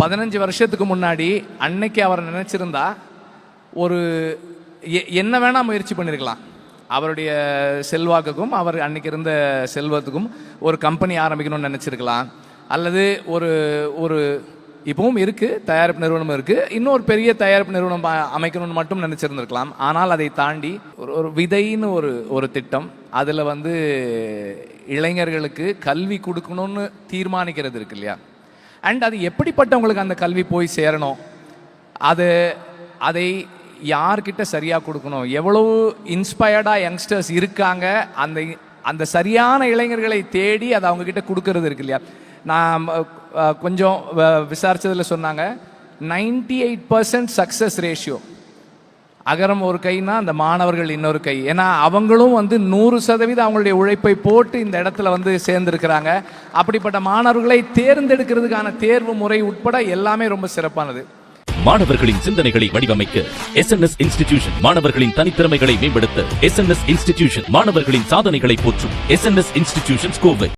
15 வருஷத்துக்கு முன்னாடி அன்னைக்கு அவர் நினைச்சிருந்தா ஒரு என்ன வேணா முயற்சி பண்ணியிருக்கலாம். அவருடைய செல்வாக்குக்கும் அவர் அன்னைக்கு இருந்த செல்வத்துக்கும் ஒரு கம்பெனி ஆரம்பிக்கணும்னு நினைச்சிருக்கலாம். அல்லது ஒரு ஒரு இப்பவும் இருக்கு, தயாரிப்பு நிறுவனம் இருக்கு, இன்னொரு பெரிய தயாரிப்பு நிறுவனம் அமைக்கணும்னு மட்டும் நினைச்சிருந்திருக்கலாம். ஆனால் அதை தாண்டி ஒரு விதைன்னு ஒரு திட்டம், அதில் இளைஞர்களுக்கு கல்வி கொடுக்கணும்னு தீர்மானிக்கிறது இருக்கு இல்லையா. அண்ட் அது எப்படிப்பட்டவங்களுக்கு அந்த கல்வி போய் சேரணும், அதை யார்கிட்ட சரியாக கொடுக்கணும், எவ்வளவு இன்ஸ்பயர்டாக யங்ஸ்டர்ஸ் இருக்காங்க, அந்த சரியான இளைஞர்களை தேடி அதை அவங்கக்கிட்ட கொடுக்கறது இருக்கு இல்லையா. நான் கொஞ்சம் விசாரித்ததில் சொன்னாங்க 98% சக்ஸஸ் ரேஷியோ. அகரம் ஒரு கைனா அந்த மாணவர்கள் இன்னொரு கை. ஏன்னா அவங்களும் 100% அவங்களுடைய உழைப்பை போட்டு இந்த இடத்துல சேர்ந்துருக்கிறாங்க. அப்படிப்பட்ட மாணவர்களை தேர்ந்தெடுக்கிறதுக்கான தேர்வு முறை உட்பட எல்லாமே ரொம்ப சிறப்பானது. மாணவர்களின் சிந்தனைகளை வடிவமைக்க SNS இன்ஸ்டிடியூஷன், மாணவர்களின் தனித்திறமைகளை மேம்படுத்த SNS இன்ஸ்டிடியூஷன், மாணவர்களின் சாதனைகளை போற்றும் SNS இன்ஸ்டிடியூஷன் கோவை.